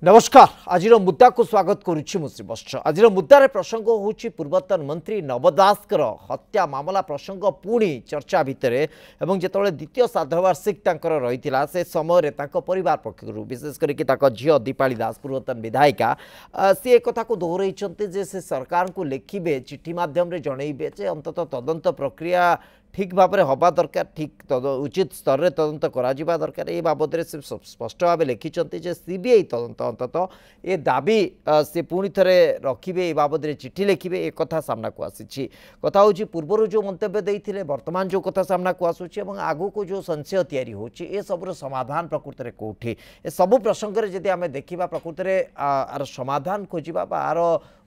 नमस्कार आज मुद्दा को स्वागत करुच्ची मुश्रीबश्च आज मुद्दार प्रसंग होची पूर्वतन मंत्री नव दासकर हत्या मामला प्रसंग पुणी चर्चा भितर एवं जिते द्वितीय श्राद्धवार्षिक रही से समय परिवार पक्ष विशेष करके झील दीपाली दास पूर्वतन विधायिका सी एक कथा को दोहराई से सरकार को लिखे चिठी मध्यम जनइबे अंततः तदंत प्रक्रिया ठीक भाव में हवा दरकार ठीक उचित स्तर में तदंत करा दरकार ये बाबद से स्पष्ट भाव लिखिं सीबीआई तदंत अंततः ये दाबी से पुणी थे रखिए ये बाबद चिठी लिखे एक कथा सामना को आसी कथा हूँ पूर्वर जो मंतव्य देते बर्तमान जो कथा सामना को आसूँ आगू को जो संशय तैयारी होची सबूर समाधान प्रकृत में कौटी ए सबू प्रसंग में जदि आम देखा प्रकृत में आर समाधान खोजा आर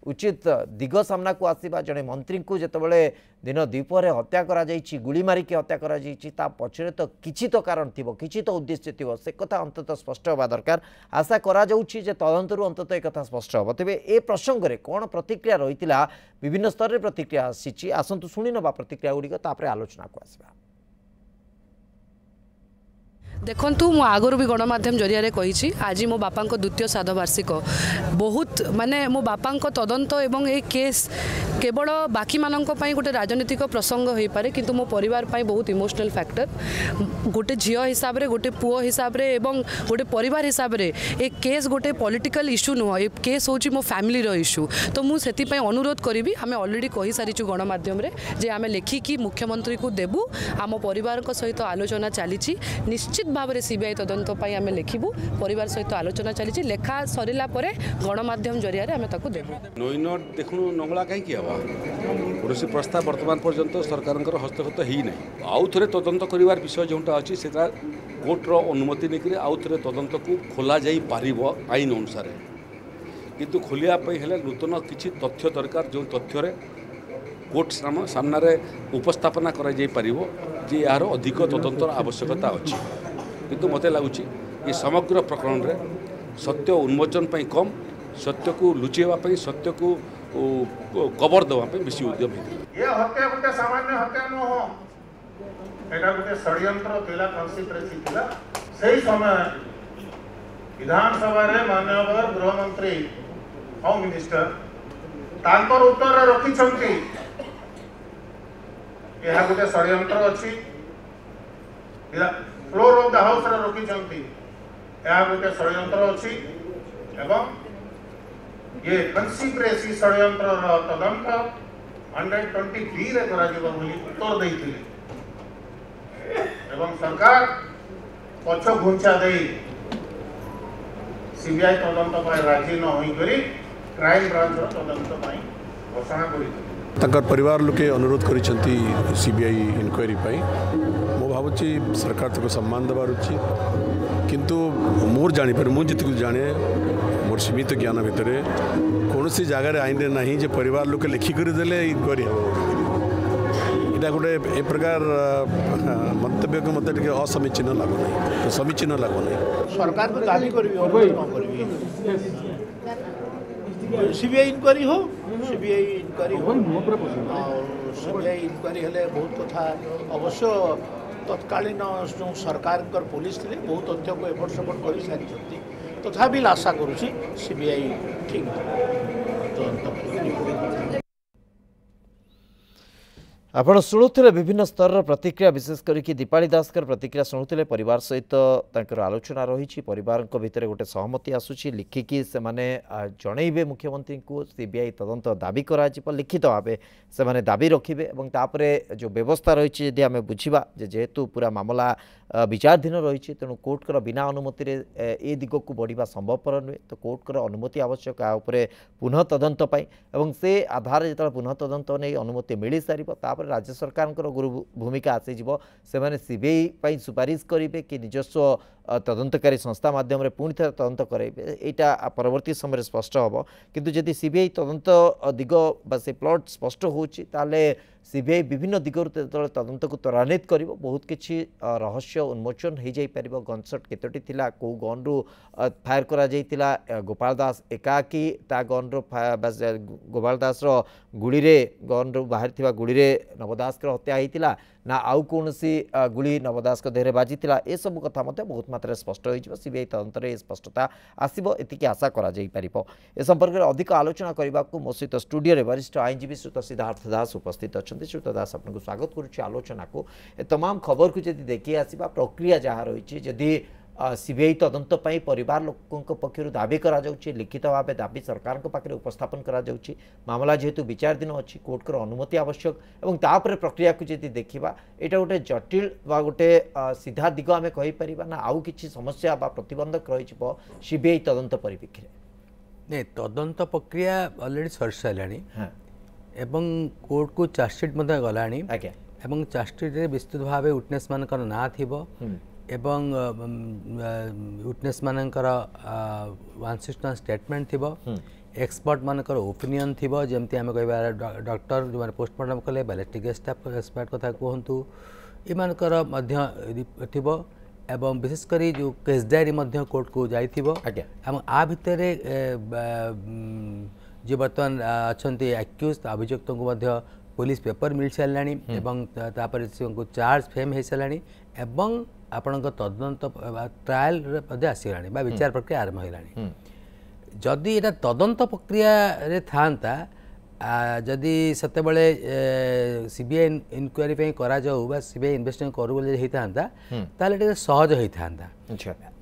उचित दिग सामना को आसवा जड़े मंत्री को जितेबाला दिन द्वीपर हत्या करा गुली मारिकी हत्या करा पछरे तो किछि तो कारण थी किछि तो उद्देश्य थी से कथा अंततः स्पष्ट हवा दरकार आशा करा तदंतरू अंततः एक कथा स्पष्ट हम तेज ए प्रसंग में कौन प्रतिक्रिया रही विभिन्न स्तर में प्रतिक्रिया आसी आसतु शुणी ना प्रतिक्रिया गुड़िक आलोचना को आसवा देखु मु आगुरी भी गणमाध्यम जरिया कही आज मो बापा द्वितीय श्राद्धवार्षिक बहुत माने मो बापा तदंत एवं ये केस केवल बाकी मानक गोटे राजनीतिक प्रसंग हो पारे किंतु मो परिवार पाई बहुत इमोशनल फैक्टर गोटे झील हिसाब से गोटे पुओ हिसाब से एवं गोटे परिवार हिसाब से ये केस गोटे पॉलिटिकल इश्यू नुह ये केस हूँ मो फैमिली रो इश्यू तो मुझे अनुरोध करी आम अलरेडी कही सारीचु गणमाध्यम जे आम लेखिकी मुख्यमंत्री को देबू आम परिवार सहित आलोचना चली निश्चित भाव में सीबीआई तदंत आम लिखू परिवार सहित आलोचना चली लेखा सरला गणमाध्यम जरिया आम देबू देखु नंगला कहीं हम कौन प्रस्ताव बर्तमान पर्यंत सरकार हस्तक्षेप ही ना आउ थे तदंत कर विषय जोटा अच्छी से कोर्टर अनुमति नहीं आउ थे तदंत को खोल जापर आईन अनुसार किंतु खोलिया नूतन किसी तथ्य दरकार जो तथ्य कोर्ट सामने उपस्थापना कर यार अधिक तदंतर आवश्यकता अच्छी किंतु मत लगुच ये समग्र प्रकरण में सत्य उन्मोचन पर कम सत्य को लुचेवाई सत्य को कवर देवाई बेसी उद्यम ये हत्या गोटे सामान्य हत्या नुह एटा गोटे षड्यंत्र थिला कन्सिपरेसी थिला सही समय विधानसभा रे माननीय गृहमंत्री होम मिनिस्टर तांकर उत्तर रखिछंती यह गोटे षड्यंत्र अछि फ्लोर ऑफ द हाउस रे रखिछंती यह गोटे षड्यंत्र अछि एवं ये कन्सिपरेसी षड्यंत्र तदंत 120 रे करा जीव बोली उत्तर देइथिले एवं सरकार पछ घुंचा दे सीबीआई तदंत पर राजी न होई करी क्राइम ब्रांच रो तदंत पई घोषणा करी परिवार लोके अनुरोध करिसंती सीबीआई इंक्वायरी पाई मो भावुची सरकार तक सम्मान देबार अछि किंतु मोर जानी पर मु जितक जाने मोर सीमित ज्ञान भितर कौन सी जगार आईन ना जे परिवार लोक लिखिक देले इंक्वायरी इटा गोटे ए प्रकार मंतव्य को मत असमीचीन लगुना समीचीन लगुना सरकार को दाबी सीबीआई इंक्वायरी हो सीबीआई इंक्वायरी हो सीबीआई इंक्वायरी हेले बहुत कथा अवश्य तत्कालीन जो सरकार पुलिस थे बहुत तथ्य को एपट सेपट कर सारी तथापि आशा करुँची सीबीआई ठीक आपण शुणुले विभिन्न स्तर प्रतिक्रिया विशेष करके दीपाली दासकर प्रतिक्रिया शुणुले परिवार सहित आलोचना रही परिवार भितर गोटे सहमति आसूची लिखिकी से जनइबे मुख्यमंत्री को सीबीआई तदंत दाबी करा लिखित भाव से दाबी रखिए और जो व्यवस्था रही यदि आम बुझा जेहेतु पूरा मामला विचाराधीन रही तेणु कोर्टर बिना अनुमति ए दिग को बढ़ा संभवपर नुहे तो कोर्टर अनुमति आवश्यक पुनः तदंत एवं से आधार जो पुनः तदंत नहीं अनुमति मिल सार राज्य सरकार गुरु भूमिका आसीज से सीबीआई सुपारिश करेंगे कि निजस्व तदंतकारी संस्था माध्यम पुणी थे तदंत करेंगे यहाँ परवर्ती समय स्पष्ट हम किंतु जदि सीबीआई तदंत दिग से प्लट स्पष्ट होते सीबीआई विभिन्न दिगरु तदंत को त्वरान्वित कर बहुत किसी रहस्य उन्मोचन हो जापर गनसट केतोटी थिला को गन रु फायर करा जाइतिला गोपाल दास एकाकी ता गन रु गोपाल दास गुड़ी रे गन रु बाहर थिबा गुड़ी रे नवदास हत्या होता ना आउ कौनसी गुली नव दास देहरे बाजी ए सब कथा बहुत मात्रा स्पष्ट हो सीबीआई तदंतर ये स्पष्टता आसो एति आशा कर ए संपर्क में अधिक आलोचना करने को मो सहित स्टूडियो वरिष्ठ आईनजीवी श्रुत सिद्धार्थ दास उपस्थित अच्छा श्रुत दास आपको स्वागत करुच्ची आलोचना को तमाम खबर को जब देखी आसवा प्रक्रिया जहाँ रही जदि सीबीआई तदंत परिवार लोकों पक्षर दाबी करा लिखित भाव दाबी सरकार पाखे उपस्थापन करा मामला जेहेतु विचार दिन अच्छी कोर्ट अनुमति आवश्यक और तापर प्रक्रिया को जब देखा यहाँ गोटे जटिल गोटे सीधा दिग आम कहीपर ना आउ कि समस्या प्रतिबंधक रही सीबीआई तदंत परिप्रेक्षी नहीं तदंत प्रक्रिया ऑलरेडी सरी सारा एवं कोर्ट को चार्जसीट गला चार्जसीट विस्तृत भाव विटनेस मान ना थी एवं विटनेस मानकर 161 स्टेटमेंट थी एक्सपर्ट मानकर ओपिनियन थी जमती आम कह डॉक्टर जो पोस्टमार्टम कले बैलिस्टिक एक्सपर्ट कथा कहतु इमानकर एवं विशेषकर जो केस डायरी कोर्ट को जाइथिबो आ भितर जो बर्तमान अच्छा एक्यूज अभियुक्त को पुलिस पेपर मिल साराणी तापर चार्ज फ्रेम हो साराणी एवं आपण तदंत ट्रायल आसगला विचार प्रक्रिया आरंभ होगा जदि यहाँ तदंत प्रक्रिया रे था जदि से सीबीआई इनक्वारी करा जाऊ सीबीआई इन्वेस्टिगेशन करू ताले सहज होता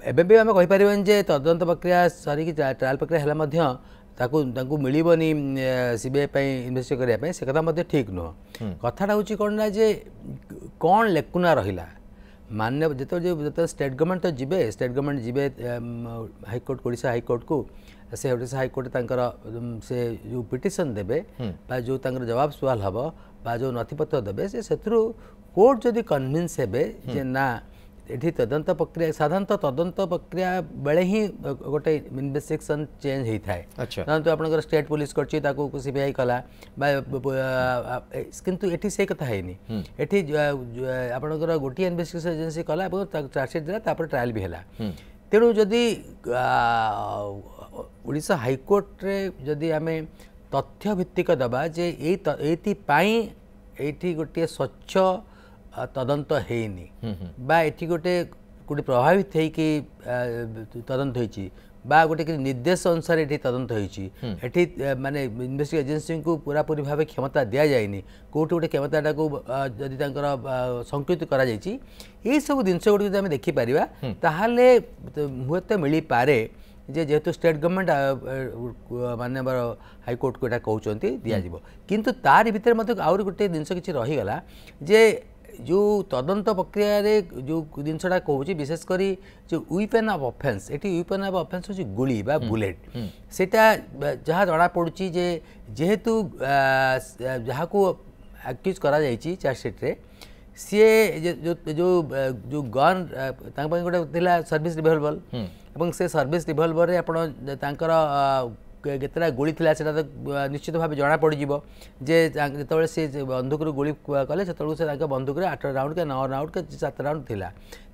एवं भी आम कहीपर जे तदंत प्रक्रिया सरिकी ट्रायल प्रक्रिया ताकू मिलबनी सीबीआई इन्वेस्टिगेट करने से कथा ठीक नुह कथाटा हूँ कौन ना जे कौन लेकुना रहा मान्य जो स्टेट गवर्नमेंट तो जीवे स्टेट गवर्नमेंट जीवे हाईकोर्ट ओडिशा हाईकोर्ट को से ओडिशा हाईकोर्ट से जो पिटिशन देबे जो जवाब सवाल हम जो नथिपत्र देबे से कोर्ट जदि कन्विन्स हेबे जे ना ये तदंत प्रक्रिया साधारणतः तदंत प्रक्रिया बेले ही गोटे इन्वेस्टिगेशन चेंज होता है धरतु आप स्टेट पुलिस कर सीबीआई कला किंतु एठी से कथा है एठी आपनकर गोटे इन्वेस्टिगेशन एजेंसी कला चार्जसीट देला ट्रायल भी है तेणु जदि ओडिशा हाईकोर्ट रे जदि आम तथ्य भित्तिक दबा जे ये गोटे स्वच्छ तदंत हैनी बा एठी गोटे प्रभावित होइकि तदंत होइछि बा गोटे निर्देश अनुसार ये तदंत होइछि एठी माने इन्वेस्टिगेशन एजेंसी को पूरा पूरी भाव क्षमता दिया जाएनी कोर्ट गोटे क्षमताटा को जदि संकुचित करा जाइछि ये सब जिनस गुड़ी आम देखिपर ताहले हुए तो मिल पारे जेहेतु स्टेट गवर्नमेंट मानवर हाईकोर्ट को यहाँ कहते दिज्व किंतु तार भितर आउरी गोटे जिनस कि रहीगला जे जो तदंत प्रक्रिया रे जो जिनसा कहूँ विशेषकर जो वेपन ऑफ ऑफेंस ये वेपन ऑफ ऑफेंस हूँ गुली बा बुलेट सेटा जहाँ जना पड़ुची जे जेहेतु जहाँ को एक्यूज करा जाइछि चार्जसीट रे सी जो जो जो गन गोटे सर्विस रिवॉल्वर एवं से सर्विस रिवॉल्वर आप केतटा गुली थिला सेटा तो निश्चित भाव जना पड़ जे जो से बंदूक गुली कले से बंदूक 8 राउंड के 9 राउंड के 7 राउंड थिला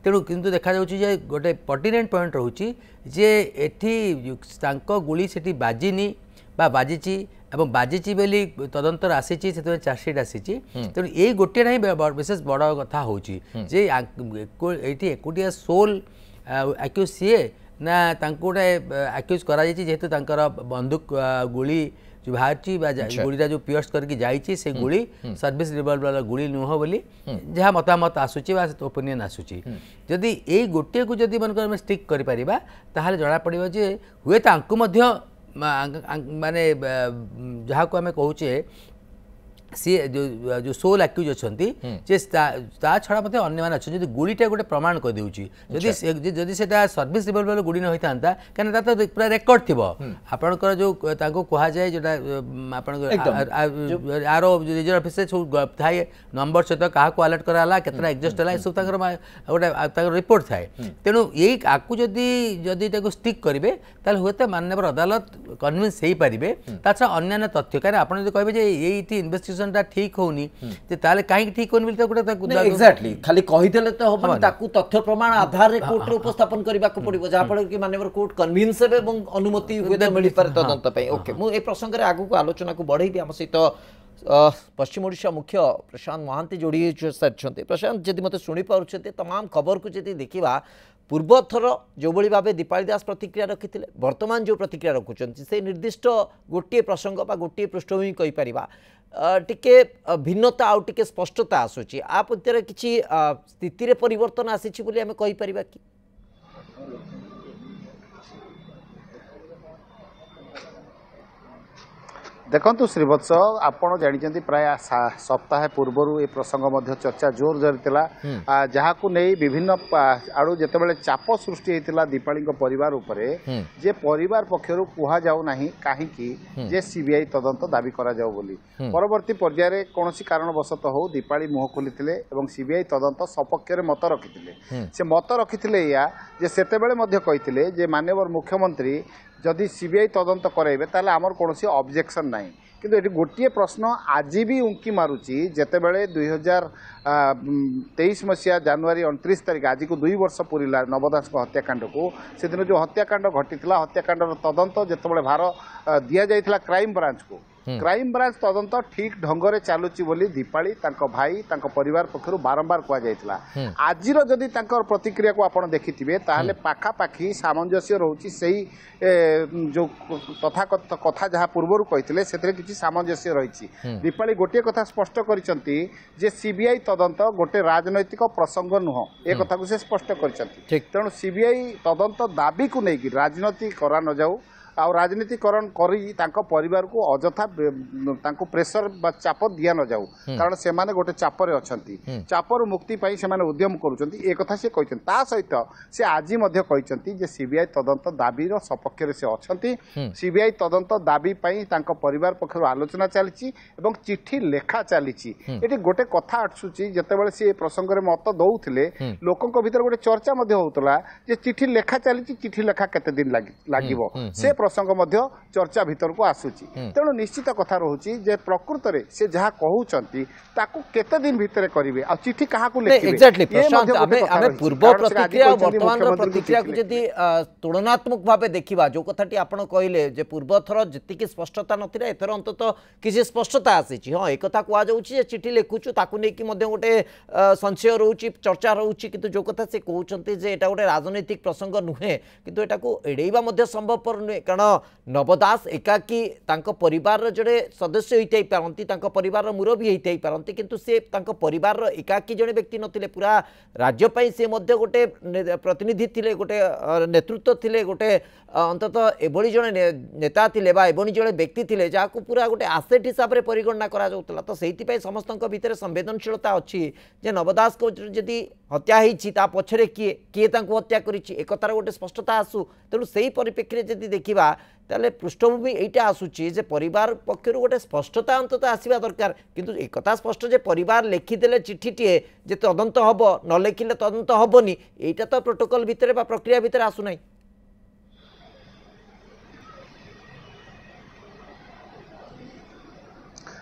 तेणु किंतु देखा जाउछि गोटे पर्टिनेंट पॉइंट रोची जे एठी गुली सेठी बाजिनी बा बाजिची एवं बाजिची बेली तदंतर आसीची से चार्जसीट आसीची तेणु ये गोटे ही विशेष बड़ कथा होची जे एठी एकुटिया सोल एक्यूज सीए ना गोटे एक्यूज करा जेहेतु बंदूक गुली जो बाहर गुलीटा जो पियर्स करके जाइए से गुली सर्विस रिवॉल्वर गुली नुह बोली जहाँ मतामत आसूची ओपिनियन आसूची जदि ये गोटे को जदि मन स्टिक करें जना पड़ो जे हुए तो माने जहाँ को आम कहूचे सी जो सोल एक्यूज अच्छा छड़ा मत अन्य अच्छा गुलीटा गोटे प्रमाण कर दूसरी जदि से सर्विस रिवॉल्वर गुड़ी न होता कहीं तो पूरा रेकर्ड थी आपंकर जो कह जाए जो आर रिजर्व ऑफिस थाए नंबर सहित क्या अलर्ट कराला केतना एग्जस्ट है सब गोटे रिपोर्ट थाए तेणु यही आपको जदि स्टिक करेंगे ताल हुए तो माननीय अदालत कन्विन्स हो पारे छड़ा अन्य तथ्य कहीं आप कहे ये इन्वेस्टिगेशन ठीक होनी ताले कहीं ठीक होनी गोटे एक्जाक्टली खाली कहीदेले तो हम ताकू तथ्य प्रमाण आधार रे कोर्ट रे उपस्थापन करबा को पड़िबो जहा फल कि माननीय कोर्ट कन्विन्स हेबे एवं अनुमति हुए मिल पारे तदंत पे ओके मु ए प्रसंग रे आगु को आलोचना को बढ़ेबी हम सहित पश्चिम ओडिशा मुख्य प्रशांत महांती जोड़ी सारी प्रशांत जदि मत शुणी पार्टी तमाम खबर को जदि देखा पूर्वथर जो भाव दीपाली दास प्रतिक्रिया रखी वर्तमान जो प्रतिक्रिया रखुच्च से निर्दिष्ट गोटे प्रसंग बा गोटे पृष्ठभूमि कहीपर टिके भिन्नता आउ टिके स्पष्टता आसूची आ प्रत्यर किसी स्थिति परिवर्तन आसी आम कहीपर कि देखु श्रीवत्स आपण जानते प्राय सप्ताह पूर्वर ये प्रसंग चर्चा जोर जरी जहाँ को नहीं विभिन्न आड़ू जिते चाप सृष्टि होता दीपाली परिवार उपरे जे परिवार पक्षर कह जाऊ ना कहीं जे सीबीआई तदंत दाबी करा जाऊ बोली परवर्ती पर्याय कौन कारणवशत हो दीपाली मुह खोली सीबीआई तदंत सपक्ष मत रखी से मत रखी या जे माननीय मुख्यमंत्री जदि सीबीआई तदंत कराइबे ताले आमर कोनोसी ऑब्जेक्शन नहीं किंतु एटी गोटे प्रश्न आज भी उंकी मारुची जेतेबेले 2023 मसीहा जनवरी 29 तारीख आज को 2 वर्ष पूरीला नवदास हत्याकांड को से दिन जो हत्याकांड घटीला हत्याकांडर तदंत जेतेबेले भार दिया जाइथिला क्राइम ब्रांच को क्राइम ब्रांच तदंत ठीक ढंगरे चलुची बोली दीपाली तांको भाई तांको परिवार पक्षरु बारंबार कहा जाइथिला आजिर जदि तांकर प्रतिक्रिया को आपण देखिथिबे ताहले पाखापाखी सामंजस्य रहउची सेही जो तथाकथित कथा जहाँ पूर्वर कही से किसी सामंजस्य रही दीपाली गोटे कथा स्पष्ट करिसंती जे सीबीआई तदंत गोटे राजनैतिक प्रसंग नुह ए कथा को से स्पष्ट करिसंती तेणु सीबीआई तदंत दाबी को लेकिन राजनीति करा न जाऊ आ राजनीतिकरण करी तांको परिवार को अजथा तांको प्रेशर बा चाप दिया न जाऊ कारण से माने गोटे चापर अछंती चापर मुक्ति पाई से माने उद्यम करूचंती ए कथा से कहिसंती ता सहित से आजि मध्ये कहिसंती जे सीबीआई तदंत दाबी रो सपक्ष रे से अछंती सीबीआई तदंत दाबी पाई तांको परिवार पक्षरु आलोचना चलीची एवं चिट्ठी लेखा चलीची एटी गोटे कथा आछुची जतेबेले से प्रसंग रे मत दउथिले लोकक भीतर गोटे चर्चा मध्ये होतला जे चिट्ठी लेखा चलीची चिट्ठी लेखा केते दिन लागिवो से प्रसंग मध्य चर्चा भीतर को आसुची तेणु निश्चित कथा रोची जे प्रकृत रे से जहाँ कहउचंती ताकू केते दिन भीतर करिवे आ चिट्ठी काहा को लिखिबे एग्जैक्टली प्रशांत आमे पूर्व प्रतिक्रिया वर्तमान प्रतिक्रिया को जदी तुलनात्मक भाबे देखिबा जो कथाटी आपण कहिले जे पूर्व थर जतिकी स्पष्टता नथिरा एथर अंतत किसी स्पष्टता आसीची हां एक कथा कुआ जाउची जे चिट्ठी लेखुचु ताकू नै कि मध्य गोटे संशय रहउची चर्चा रहउची किंतु जो कथा से कहउचंती जे एटा गोटे राजनीतिक प्रसंग नुहे किंतु एटा को एडेइबा मध्य संभवपर नुहे कारण नवदास एकाकी तांको परिवार जड़े सदस्य होई पारती तांको परिवार मुरबी होई पारती किंतु से तांको परिवार एकाकी जड़े व्यक्ति नथिले पूरा राज्य पई से मध्य गोटे प्रतिनिधि थिले गोटे नेतृत्व थिले गोटे अंतत एभली जड़े नेता थिले बा एभली जड़े व्यक्ति थिले जाको पूरा गोटे आसेट हिसाब रे परिगणना करा जाउतला तो सेहिति पई समस्तक भीतर संवेदनशीलता अछि जे नवदास को जदि हत्या होईछि ता पछरे किए तांको हत्या करिछि एकतार गोटे स्पष्टता आसु तेणु सेही परिप्रेक्षी जदि देखिबा ताले पृष्ठभूमि एटा आसुची जे परिवार पक्षर गोटे स्पष्टता अंतत आसवा दरकार किंतु एक कथा स्पष्ट जे परिवार लिखिदेले चिट्ठीटीए जे तदंत हब न लिखिले तदंत हबनी एटा तो प्रोटोकॉल भितर बा प्रक्रिया भितर आसु नाही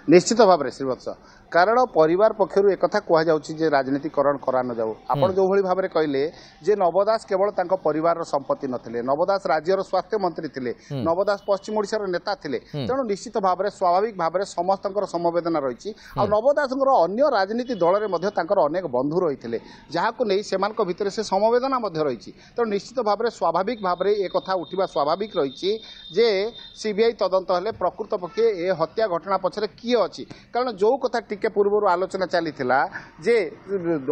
निश्चित भाव में श्रीवत्स कारण परिवार पक्षर एक कह जाए राजनीतिकरण करा न जाऊ आपण जो भाई भाव में कहले जे नवदास केवल तांको परिवार संपत्ति नथिले नवदास राज्यर स्वास्थ्य मंत्री थिले नवदास पश्चिम ओडिशार नेता थिले तेणु निश्चित भाव में स्वाभाविक भाव में समस्त समवेदना रही आ नवदास अन्य राजनीति दल में अनेक बंधु रही जहाँ को नहीं से भितर से समवेदना रही तेणु निश्चित भाव में स्वाभाविक भाव में एक कथा उठा स्वाभाविक रही जे सीबीआई तदंत हेले प्रकृत पक्षे ए हत्या घटना पछरे किए अछि कारण जो कथा टिके पूर्व आलोचना चली जे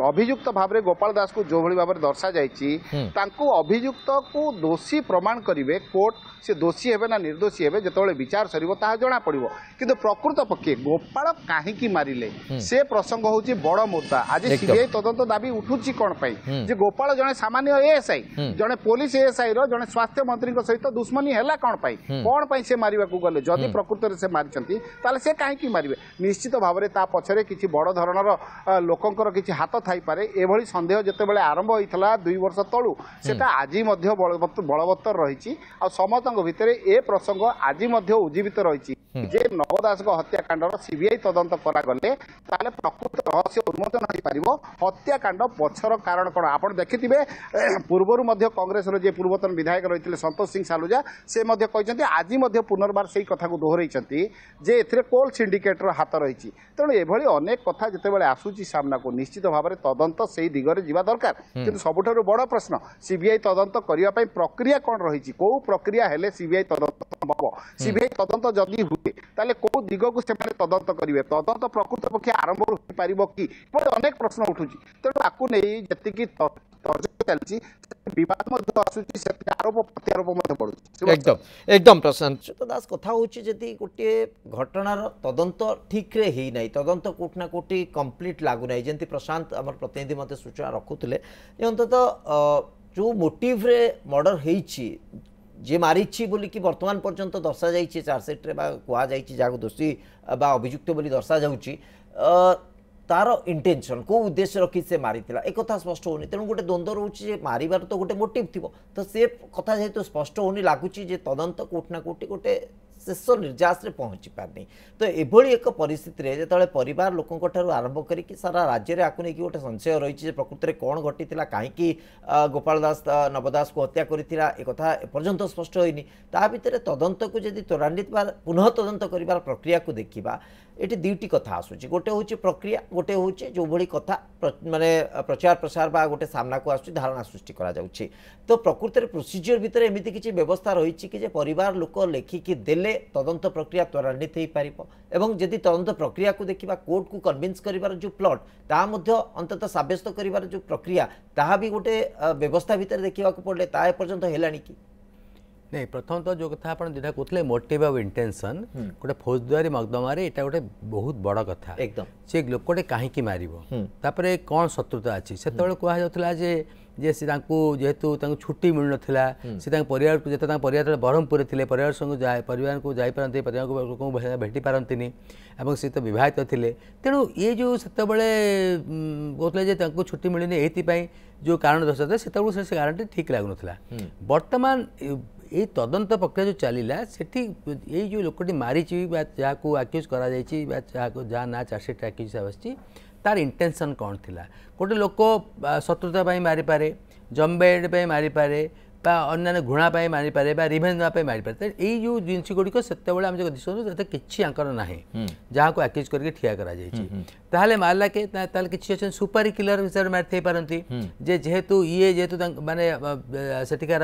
अभियुक्त भाव में गोपाल दास को जो भाव में दर्शा जाइछि तांको अभियुक्त को दोषी प्रमाण करिवे कोर्ट से दोषी हेबे ना निर्दोषी हेबे जेतोले विचार सरिबो ता जणा पड़िबो किंतु प्रकृत पक्षे गोपाल काहेकि मारिले से प्रसंग होछि बड़ मुद्दा आज सीबीआई तदंत दाबी उठुछि कोन पई जे गोपाल जणे सामान्य एएसआई जणे पुलिस एएसआई रो जणे स्वास्थ्य मंत्री को सहित दुश्मनी हैला कोन पई से मारिबा को गले जदि प्रकृत रे से मारिचंती ताले से काहेकि मारिबे निश्चित भाव में ता पछरे किछि बड़ धरणर लोकंकर किछि हाथ थाई पारे एभली संदेह जेतेबेले आरंभ होइथला 2 वर्ष तळु सेटा आजि मध्य बलवत्तर रहिछि आ समस्त भितर ए प्रसंग आज उज्जीवित रही। जे नव दास हत्याकांड सीबीआई तदंत करागले ताले प्रकृत रहस्य उन्मोचन हो पारिबो हत्याकांड पछर कारण कोन आपण देखिथिबे पूर्वरु मध्य कांग्रेस रो जे पूर्वतन विधायक रहिथिले संतोष सिंह सालुजा से मध्य कहिसंती आजि मध्य पुनर्बार सेही कथा को दोहरैचंती जे एथिरे कोल सिंडिकेट रो हाथ रहिछि तेणु एभली अनेक कथा जेतेबेले आसुची सामना को निश्चित भाव में तदंत सेही दिगरे जिबा दरकार किंतु सबुठारु बड़ प्रश्न सीबीआई तदंत करिया पई प्रक्रिया कोन रहिछि को प्रक्रिया हेले सीबीआई तदंत संभव सीबीआई तदंत जदि हुए ताले को दिग को से तदंत करिवे तदंत प्रकृत पक्षे आरंभ हो पारिबो कि अनेक प्रश्न उठुछि तेणु आकु नै जतिकि चलछि विवाद मध्य आसुछि से आरोप प्रत्यारोप मध्य बढ़ुछि एकदम एकदम प्रशांत दास कथा होछि जति गोटे घटनार तदंत ठीक रे हेई नै तदंत कोट ना कोटी कंप्लीट लागु नै जेंति प्रशांत हमर प्रतिनिधि मते सूचना रखुतले अंततः जो मोटिव रे मर्डर हेइछि जे मारिछि बोली कि वर्तमान पर्यंत दर्शा जाइछि चार्जशीट रे बा कुआ जाइछि जाको दोषी बा अभियुक्त बोली दर्शा जाउछि तार इंटेंशन को उद्देश्य रखी से मारिथिला एक कथा स्पष्ट होनी तेणु गोटे द्वंद्व रोचे जे मारिबार तो गोटे मोटिव थिबो तो से कथा जेहेतु स्पष्ट होनी लागुछि जे तदंत कोट ना कोटी गोटे शेष निर्यास रे पहुँची पारनी तो एभली एक परिस्थिति रे जेतले परिवार लोकंक ठारू आरंभ करी कि सारा राज्य रे आकु नै कि गोटे संशय रहिछि जे प्रकृति रे कोन घटिथिला काहेकि गोपाल दास नवदास को हत्या करिथिला ए कथा पर्यंत स्पष्ट होइनी ता भितरे तदंत को यदि त्वरान्वित बा पुनः तदंत करिवार प्रक्रिया को देखिबा एटी दुईटी कथा आसुची गोटे होची प्रक्रिया गोटे होची जो भली कथा माने प्रचार प्रसार बा गोटे सामना को आसुची धारणा सृष्टि करा जाउची तो प्रकृति रे प्रोसीजर भितर एमिति किछि व्यवस्था रहिछि कि जे परिवार लोक लेखिकी देले तदंत प्रक्रिया त्वरान्वित हो पारिबो एवं यदि तदंत प्रक्रिया को देखिबा कोर्ट को कन्विन्स करिवार जो प्लॉट ता मध्य अंततः साब्यस्त करिवार जो प्रक्रिया ताहा भी गोटे व्यवस्था भितर देखिबा को पड़ले ता ए पर्यंत हेलानी कि नहीं प्रथम तो जो कथा आप जेटा कहते मोटिव ऑफ इंटेंशन गोटे फौजदारी मकदमा यहाँ गोटे बहुत बड़ कथा एकदम से लोकटे कहीं मारिबो तापरे कौन शत्रुता अच्छी से कह जाता जे से जेहेतु छुट्टी मिल नाला से परिवार को जिते परिवार ब्रह्मपुर थे परिवार संग परिवार को जापारती परिवार को भेटी पारती और सी तो बहित थे तेणु ये जो से कहते छुट्टी मिलनी ये जो कारण दर्शाता से कारण ठीक लगुला बर्तमान ये तदंत प्रक्रिया जो चलला सेठी ये जो लोकटी मारी जहाँ को आक्यूज करा जहाँ ना चार्जशीट आक्यूज आसी तार इंटेंशन कौन थिला गोटे लोक शत्रुता मारी पारे जम्बेड मारी पारे अन्य घृणा मारी पारे रिभेंज मारी पारे यही जो जिनस गुड़िक से दिशा किसी आंकर ना जहाँ को आक्यूज करके ठिया करा मारला के किसी सुपारी किलर हिसाब से मारी पारती जे जेहेतु ये जेहेतु माने सेठिकार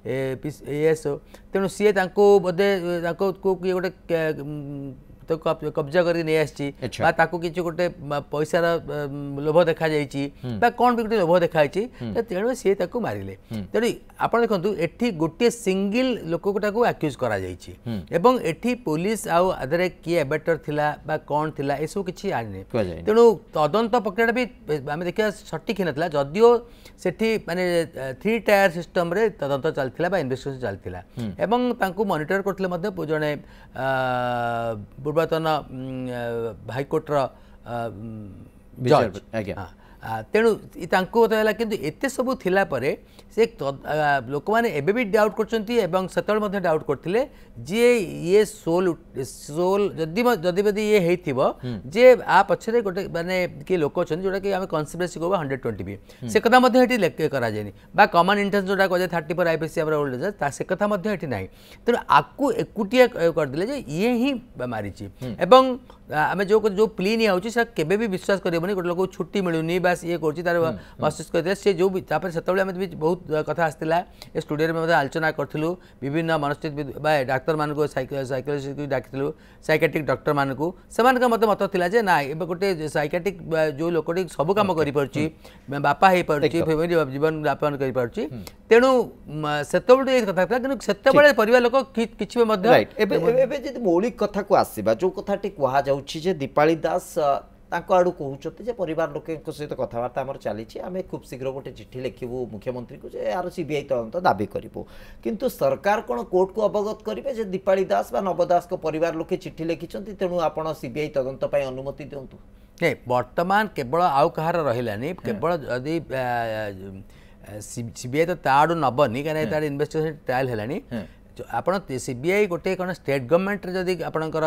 एएस तेणु सी बोधे किए गोटे तो कब्जा करके नहीं आसी किसी गोटे पैसार लोभ देखा कौन भी गोटे लोभ देखा तेणु सी मारे तेणु आप देखो एटी गोटे सिंगल लोकटा आक्यूज करा एटी पुलिस आधे किए एबेटर थिला कौन थिला ए सब किसी आनी तेणु तदंत प्रक्रिया भी आम देखा सठिक ही नाला जदिओ सेठी माने 3 टायर सिस्टम रे तदंत चलता इन्वेस्टिगेशन चलता मॉनिटर करते जड़े पूर्वतन हाईकोर्टर जज तेणु बताला कि एत सब थिला परे से लोक मैंने एबे भी डाउट कर डाउट करते जे ये सोल जदि ये होइथिबो जे आ पछरे गोटे माने कि लोक अच्छा जोटा कि आम कन्सिपरेसी कहबा 120 भी से कथा करा जायनि बा कमन इंटेंस जोटा कह 34 आईपीसी आम ओल्ड से कथा ना तेणु आकु एकुटिया करदे जे ये ही मारी एवं आम जो प्ली निया केबे भी विश्वास करबनी गोटे लोक छुट्टी मिलूनी बास ये कर मस्तिष्क से जो भी से बहुत कथा आसाला ए स्टूडियो में आलोचना करूँ विभिन्न मनस्थित डाक्तर मान साइकोलॉजिस्ट डाकिलु साइकेट्रिक डॉक्टर मान से मत मत था ना ए गोटे साइकेट्रिक जो लोकटी सब कम कर बापा हो पार्टी फैमिली जीवन यापन कर पार्टी तेणु से कथा था कि परिवार लोक किसी मौलिक कथा को आसवा जो कथाटी कहुचे दीपाली दास आड़ू कहते परिवार लोक सहित कथबार्ता आम चली आम खूब शीघ्र गोटे चिठी लिखू मुख्यमंत्री को यार सीबीआई तदंत दाबी करूँ किंतु सरकार कौन कोर्ट को अवगत करेंगे जे दीपाली दास नवदास को परिवार लोके चिठी लिखिं तेणु आप सीबीआई तदंत अनुमति दिंतु नहीं बर्तमान केवल आउ कहार रही केवल जदि सीबीआई तो ताड़ू नबनी कहीं तार इन्वेस्टिगेशन ट्रायल है ଆପଣ सीबीआई गोटे कौन स्टेट गवर्नमेंट जदि आपणकर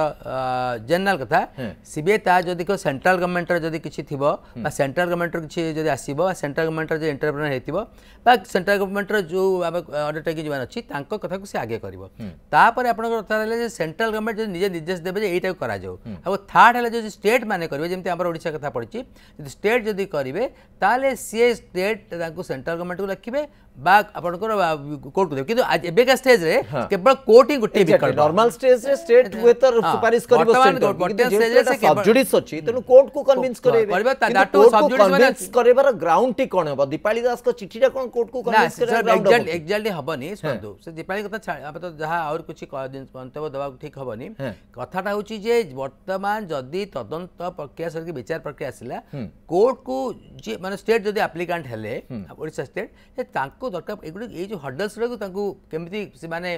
जनरल कथा सीबीआई ता जदि को सेंट्रल गवर्नमेंट जदि किछि थिबो बा सेंट्रल गवर्नमेंट किछि जदि आसीबो सेंट्रल गवर्नमेंट जो एंटरप्रेन्योर हेतिबो बा सेंट्रल गवर्नमेंट जो अंडरटेकिंग जवान अछि तांको कथा को से आगे करबो तापर आपणकर कथा रहले जे सेंट्रल गवर्नमेंट जो निजे निर्देश देबे जे एटा करा जाऊ अब थर्ड हले जो स्टेट माने करबे जेमति हमर ओडिसा कथा पड़छि जदि स्टेट जदि करिवे ताले सी स्टेट तांको सेंट्रल गवर्नमेंट को लखिबे बा आपणकर कोर्ट को किंतु आज एबेका स्टेज रे केवल कोर्ट ही गुटे विकल्प नॉर्मल स्टेज रे स्टेट हुए तो सुपारिश करबो सेंटर स्टेज रे सब्जुडिस अछि तनु कोर्ट को कन्विंस करेबे करबा दाटो सब्जुडिस माने करेबार ग्राउंड टी कोन हो दीपाली दास को चिठीटा कोन कोर्ट को कन्विंस करे ग्राउंड एक्जेक्टली हबनी सुनदु से दीपाली कथा अब तो जहां और कुछ मंतव्य दबा ठीक हबनी कथाटा होची जे वर्तमान जदी तदंत प्रक्रिया सर के विचार प्रक्रिया आसिला कोर्ट को जे माने स्टेट जदी एप्लिकेंट हेले ओडिसा स्टेट जे तांको दरकार एगुडी ए जो हडल्स रे तांको केमति से माने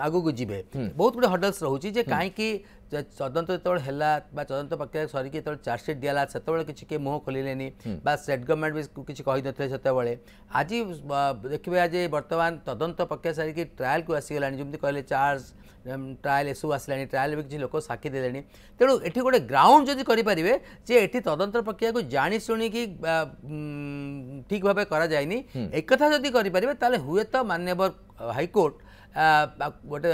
आगु को जीवे बहुत गुड हडल्स रहउची जे काहे कि तदंत जो है तदंत प्रक्रिया सरिकी जो चार्जसीट दिला से किसी मुह खोलिले बा स्टेट गवर्नमेंट भी किसी कही नथिले सेतेबेले आज देखिए आज बर्तमान तदंत प्रक्रिया सारिकी ट्रायल को आसीगला जमी कहले चार्ज ट्रायल एसबू आसला ट्रायल भी किसी लोक साक्षी देले तेणु ये गोटे ग्राउंड जदि करेंगे जे ये तदंत प्रक्रिया को जानी शुणिकी ठीक भाव करा जायनी एक कथा जदि करेंगे ताले हुए तो माननीय हाईकोर्ट गोटे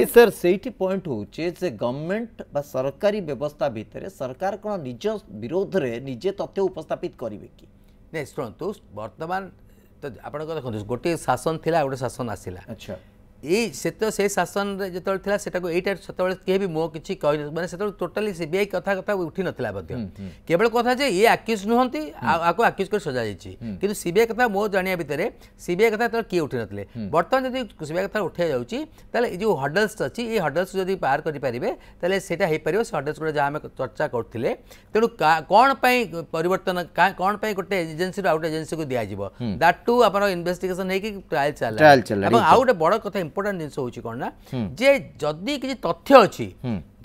सर से पॉइंट होचे जे गवर्नमेंट बा सरकारी व्यवस्था भितर सरकार कौन निज विरोध रे निजे तथ्य उपस्थापित करिवे कि नहीं शुणु वर्तमान तो आपण देखो गोटे शासन थिला गोटे शासन आसिला अच्छा से शासन जो था से किए भी मुह किसी मैंने से टोटाली सीबीआई कथा कथा उठी नाला केवल कथा जे ये आक्यूज नुहति आपको आक्यूज कर सजा कि सीबीआई कथा मो जाना भितर सीबीआई कथा किए उठी नाते बर्तमान जब सीबीआई कथा उठा जाए जो हडल्स अच्छी ये हडल्स जब पार करेंगे तेल से हडल्स गुड़ा जहाँ चर्चा करते तेणु कौन परिवर्तन कौन गोटे एजेन्सी आउट एजेन्सी को दिज्व दैट टू आप इन्वेस्टिगेशन होगी ट्रायल चल आउ गोटे बड़ कथा इंपोर्टेंट जिनस होची कोन ना जे जदी किछि तथ्य अछि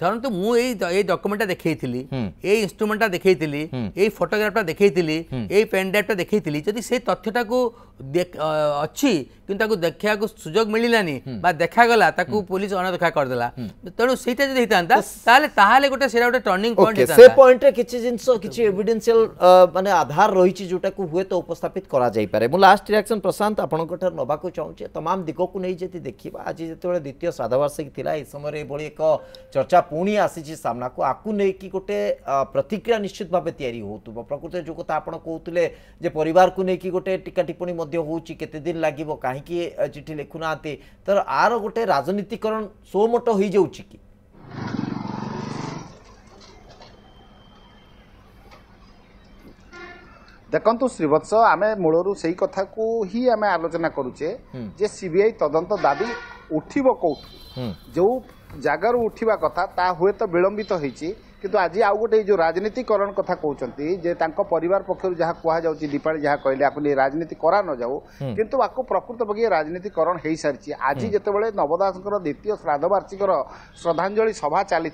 धरतु मु ए डॉक्यूमेंटा देखैथिली ए इंस्ट्रूमेंटा देखैथिली ए फोटोग्राफटा देखैथिली ए पेन ड्राइवटा देखैथिली जदी से तथ्यटा को अछि किंतु ताको देखिया को सुयोग मिलिलानी बा देखा गला ताको पुलिस अनदेखा कर देला तेणु सेटा जदी हितांता ताले गोटे सेरा गोटे टर्निंग पॉइंट हितांता से पॉइंट रे किछि जिंस किछि एविडेंशियल माने आधार रहिछि जोटा को हुए तो उपस्थापित करा जाई पारे मु लास्ट रिएक्शन प्रशांत आपन कोठर नबा को चाहूचे तमाम दिगो को नै जति देखिबा आज जेतेबेले द्वितीय श्राद्धवार्षिक थिला ए समय रे बळी एक चर्चा पुणी आसी सामना को आकु नहीं कि गोटे प्रतिक्रिया निश्चित भाव तैयारी हो प्रकृत जो कथा आप कहते जे परिवार को लेकिन गोटे टीका टिप्पणी केते दिन लगे कहीं चिठी लिखुना तर आर गोटे राजनीतिकरण सोमोट हो जाउछि कि देखु श्रीवत्स आम मूलर से कथा को ही आम आलोचना करुचे जे सीबीआई तदंत दाबी उठिबो कोठु जो जगार उठा कथा ता हुए तो विलंबित होती किंतु आज आउ गोटे जो राजनीतिकरण कथा कहते जे तांको परिवार पक्षर जहाँ कहुच्छी दीपाली जहाँ कहले आपको राजनीति करा न जाऊ किंतु आपको प्रकृत पक्षे राजनीतिकरण हो सारी आज जितेबाला नवदास द्वितीय श्राद्धवार्षिक श्रद्धांजलि सभा चली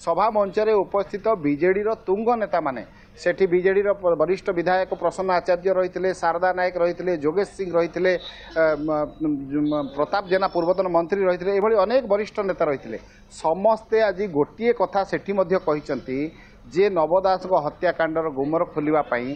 सभा मंच उपस्थित बीजेडी तुंग नेता माने सेठी बीजेडी वरिष्ठ विधायक प्रसन्न आचार्य रही शारदा नायक रही जोगेश सिंह रही प्रताप जेना पूर्वतन मंत्री रही ये अनेक वरिष्ठ नेता रही समस्ते आज गोटे कथा सेठी कहते जे नवदास हत्याकांडर गुमर खोलने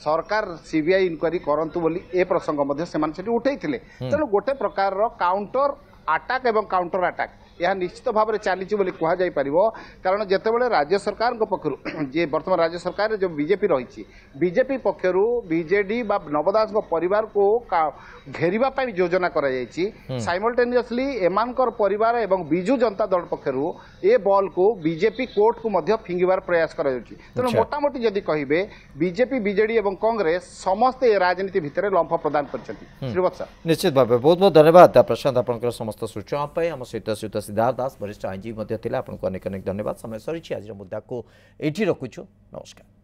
सरकार सीबीआई इनक्वारी करंतु बोली ए प्रसंग से उठे तेणु गोटे प्रकार काउंटर अटैक एवं काउंटर अटैक यह निश्चित भाव में चली कहुपर कारण जितेबाला राज्य सरकार पक्षर जे बर्तमान राज्य सरकार जो बीजेपी रही बीजेपी पक्षर बीजेडी बा नवदास परिवार को घेरवा योजना साइमल्टेनियसली एमानकर परिवार एवं बिजु जनता दल पक्षर ए बॉल को बीजेपी कोर्ट को फिंगिबार प्रयास कर तेणु मोटामोटी जदि कहे बीजेपी बीजेडी एवं कांग्रेस समस्ते राजनीति भितर लंफ प्रदान कर निश्चित भाव बहुत बहुत धन्यवाद प्रशांत आपंकर समस्त सूचना आम सहित सिद्धार्थ दास वरिष्ठ आईनजीवी आपको अनेक अनेक धन्यवाद समय सरी आज मुद्दा को ये रखुछु नमस्कार।